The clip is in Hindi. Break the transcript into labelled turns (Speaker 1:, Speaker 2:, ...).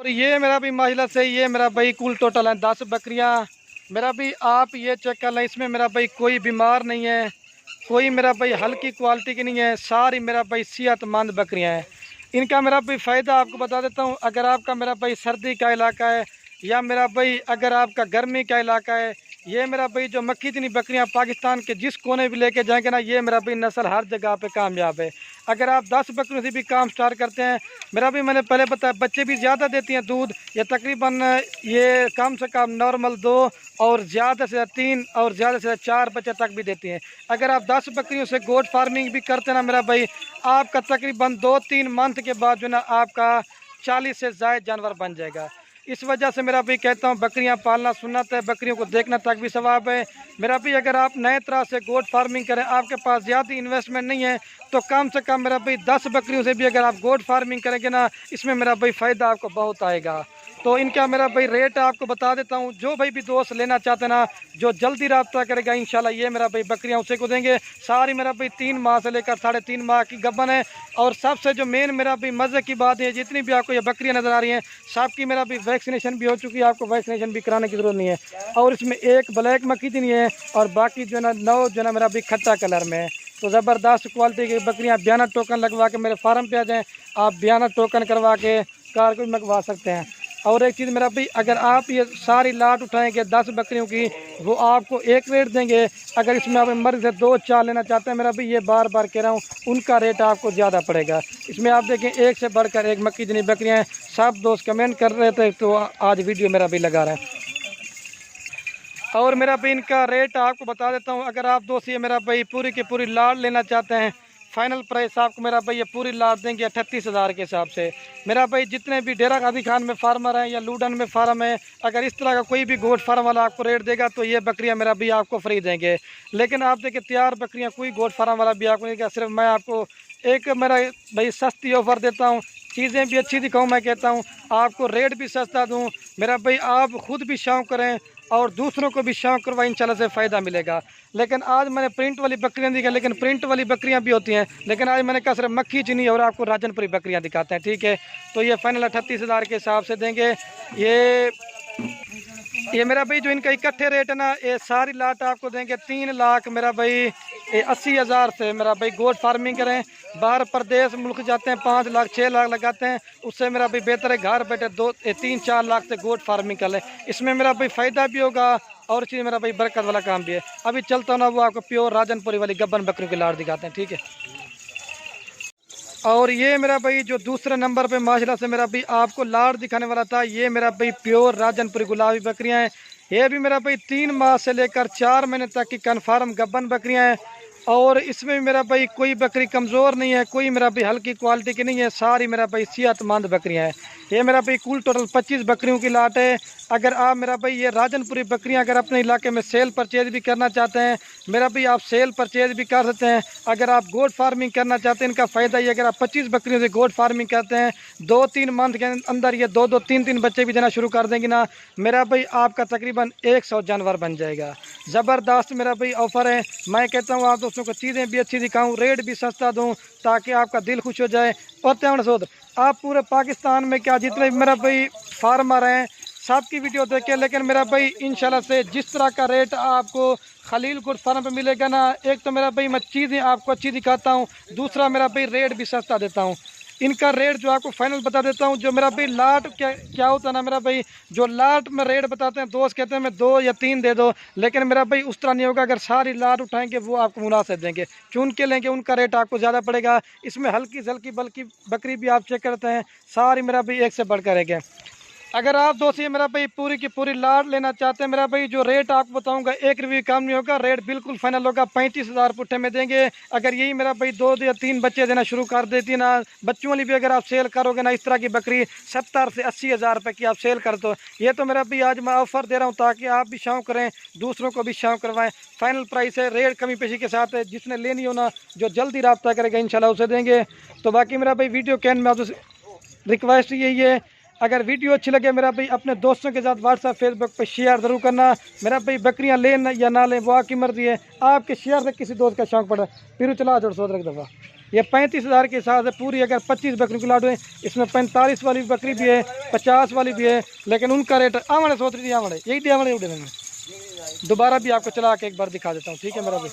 Speaker 1: और ये मेरा भी माशाल्लाह से ये मेरा भाई कुल टोटल है 10 बकरियां। मेरा भी आप ये चेक कर लें, इसमें मेरा भाई कोई बीमार नहीं है, कोई मेरा भाई हल्की क्वालिटी की नहीं है, सारी मेरा भाई सेहतमंद बकरियां हैं। इनका मेरा भाई फ़ायदा आपको बता देता हूँ। अगर आपका मेरा भाई सर्दी का इलाका है या मेरा भाई अगर आपका गर्मी का इलाका है, ये मेरा भाई जो मक्खी इतनी बकरियां पाकिस्तान के जिस कोने भी लेके जाएंगे ना, ये मेरा भाई नस्ल हर जगह पे कामयाब है। अगर आप 10 बकरियों से भी काम स्टार्ट करते हैं, मेरा भी मैंने पहले बताया बच्चे भी ज़्यादा देती हैं दूध, ये तकरीबन ये कम से कम नॉर्मल 2 और ज़्यादा से 3 और ज़्यादा से 4 बच्चे तक भी देती हैं। अगर आप 10 बकरियों से गोट फार्मिंग भी करते हैं ना मेरा भाई, आपका तकरीबन 2-3 मंथ के बाद जो ना आपका 40 से ज़ायद जानवर बन जाएगा। इस वजह से मेरा भी कहता हूँ बकरियाँ पालना सुन्नत है, बकरियों को देखना तक भी सवाब है। मेरा भी अगर आप नए तरह से गोट फार्मिंग करें, आपके पास ज़्यादा इन्वेस्टमेंट नहीं है, तो कम से कम मेरा भाई 10 बकरियों से भी अगर आप गोट फार्मिंग करेंगे ना, इसमें मेरा भाई फ़ायदा आपको बहुत आएगा। तो इनका मेरा भाई रेट आपको बता देता हूँ। जो भाई भी दोस्त लेना चाहते ना, जो जल्दी रब्ता करेगा इंशाल्लाह ये मेरा भाई बकरियाँ उसे को देंगे। सारी मेरा भाई 3 माह से लेकर 3.5 माह की गब्बन है। और सबसे जो मेन मेरा भाई मज़े की बात है, जितनी भी आपको ये बकरियाँ नज़र आ रही हैं सबकी मेरा भाई वैक्सीनेशन भी हो चुकी है, आपको वैक्सीनेशन भी कराने की ज़रूरत नहीं है। और इसमें एक ब्लैक मक्खी नहीं है और बाकी जो है ना 9 जो है ना मेरा भाई खट्टा कलर में है। तो ज़बरदस्त क्वालिटी की बकरियाँ बयाना टोकन लगवा के मेरे फार्म पे आ जाएँ, आप बयाना टोकन करवा के कार को भी मंगवा सकते हैं। और एक चीज़ मेरा भाई, अगर आप ये सारी लाट उठाएंगे 10 बकरियों की, वो आपको एक रेट देंगे। अगर इसमें आप मर्ज़ी से 2-4 लेना चाहते हैं मेरा भाई, ये बार बार कह रहा हूँ, उनका रेट आपको ज़्यादा पड़ेगा। इसमें आप देखें एक से बढ़कर एक मक्खी जितनी बकरियाँ हैं। सब दोस्त कमेंट कर रहे थे तो आज वीडियो मेरा भी लगा रहे हैं। और मेरा भाई इनका रेट आपको बता देता हूँ। अगर आप दोस्त ये मेरा भाई पूरी की पूरी लाट लेना चाहते हैं, फाइनल प्राइस आपको मेरा भाई ये पूरी लाट देंगे 38,000 के हिसाब से। मेरा भाई जितने भी डेरा गाजी खान में फार्मर हैं या लूडन में फार्म है, अगर इस तरह का कोई भी गोट फार्म वाला आपको रेट देगा तो ये बकरियां मेरा भी आपको फ्री देंगे। लेकिन आप देखिए तैयार बकरियां कोई गोट फार्म वाला भी आपको नहीं देगा। सिर्फ मैं आपको एक मेरा भाई सस्ती ऑफ़र देता हूँ, चीज़ें भी अच्छी दिखाऊँ। मैं कहता हूँ आपको रेट भी सस्ता दूँ मेरा भाई, आप खुद भी शौक़ करें और दूसरों को भी शौक़ करवाएं, इंशाल्लाह से फ़ायदा मिलेगा। लेकिन आज मैंने प्रिंट वाली बकरियां दिखाई, लेकिन प्रिंट वाली बकरियां भी होती हैं, लेकिन आज मैंने कहा सिर्फ मक्खी चीनी और आपको राजनपुरी बकरियां दिखाते हैं, ठीक है। तो ये फाइनल 38,000 के हिसाब से देंगे। ये मेरा भाई जो इनका इकट्ठे रेट है ना, ये सारी लाट आपको देंगे 3 लाख मेरा भाई 80,000 से। मेरा भाई गोट फार्मिंग करें, बाहर प्रदेश मुल्क जाते हैं 5 लाख 6 लाख लगाते हैं, उससे मेरा भाई बेहतर है घर बैठे 2-3-4 लाख से गोट फार्मिंग कर लें। इसमें मेरा भाई फ़ायदा भी होगा और चीज़ मेरा भाई बरकत वाला काम भी है। अभी चलता हूँ ना, वो आपको प्योर राजनपुरी वाली गब्बन बकरियों की लाट दिखाते हैं, ठीक है। और ये मेरा भाई जो दूसरे नंबर पे माशाल्लाह से मेरा भाई आपको लाट दिखाने वाला था, ये मेरा भाई प्योर राजनपुरी गुलाबी बकरियां हैं। ये भी मेरा भाई 3 माह से लेकर 4 महीने तक की कन्फर्म गब्बन बकरियां हैं। और इसमें भी मेरा भाई कोई बकरी कमज़ोर नहीं है, कोई मेरा भाई हल्की क्वालिटी की नहीं है, सारी मेरा भाई सेहतमंद बकरियां हैं। ये मेरा भाई कुल टोटल 25 बकरियों की लाट है। अगर आप मेरा भाई ये राजनपुरी बकरियां अगर अपने इलाके में सेल परचेज भी करना चाहते हैं मेरा भाई, आप सेल परचेज भी कर सकते हैं। अगर आप गोट फार्मिंग करना चाहते हैं, इनका फ़ायदा ये, अगर आप 25 बकरियों से गोट फार्मिंग करते हैं 2-3 मंथ के अंदर ये 2-2 3-3 बच्चे भी देना शुरू कर देंगे ना मेरा भाई, आपका तकरीबन 100 जानवर बन जाएगा। ज़बरदस्त मेरा भाई ऑफ़र है। मैं कहता हूँ आप दोस्तों को चीज़ें भी अच्छी दिखाऊँ, रेट भी सस्ता दूँ, ताकि आपका दिल खुश हो जाए। और त्यान सोद आप पूरे पाकिस्तान में क्या जितने भी मेरा भाई फार्मर हैं सबकी वीडियो देखें, लेकिन मेरा भाई इंशाल्लाह से जिस तरह का रेट आपको खलील गोट फार्म पे मिलेगा ना, एक तो मेरा भाई मैं चीज़ें आपको अच्छी दिखाता हूँ, दूसरा मेरा भाई रेट भी सस्ता देता हूँ। इनका रेट जो आपको फाइनल बता देता हूँ। जो मेरा भाई लाट क्या होता है ना मेरा भाई, जो लाट में रेट बताते हैं दोस्त कहते हैं मैं 2 या 3 दे दो, लेकिन मेरा भाई उस तरह नहीं होगा। अगर सारी लाट उठाएंगे वो आपको मुनासिब देंगे, चुन के लेंगे उनका रेट आपको ज़्यादा पड़ेगा। इसमें हल्की हल्की बल्कि बकरी भी आप चेक करते हैं, सारी मेरा भाई एक से बढ़कर एक है। अगर आप दोस्त ये मेरा भाई पूरी की पूरी लाट लेना चाहते हैं मेरा भाई, जो रेट आपको बताऊंगा 1 रुपये कम नहीं होगा, रेट बिल्कुल फाइनल होगा 35,000 पुट्ठे में देंगे। अगर यही मेरा भाई 2 या 3 बच्चे देना शुरू कर देती ना, बच्चों वाली भी अगर आप सेल करोगे ना, इस तरह की बकरी 70 से 80,000 रुपये की आप सेल कर दो। ये तो मेरा भाई आज मैं ऑफ़र दे रहा हूँ ताकि आप भी शौक़ करें, दूसरों को भी शौक़ करवाएं। फाइनल प्राइस है, रेट कमी पेशी के साथ है। जिसने लेनी हो ना, जो जल्दी रब्ता करेगा इंशाल्लाह उसे देंगे। तो बाकी मेरा भाई वीडियो कैन में रिक्वेस्ट यही है, अगर वीडियो अच्छी लगे मेरा भाई अपने दोस्तों के साथ व्हाट्सएप फेसबुक पर शेयर ज़रूर करना। मेरा भाई बकरियां लें या ना लें वो आपकी मर्ज़ी है, आपके शेयर से किसी दोस्त का शौक़ पड़ा फिर चला जोड़ 100 दफ़ा। ये 35,000 के हिसाब से पूरी अगर 25 बकरी की लाट हुए, इसमें 45 वाली बकरी भी है, 50 वाली भी है, लेकिन उनका रेट आवड़े सोच रही आवड़े यही आवड़े उड़े देंगे। दोबारा भी आपको चला के एक बार दिखा देता हूँ, ठीक है मेरा भाई।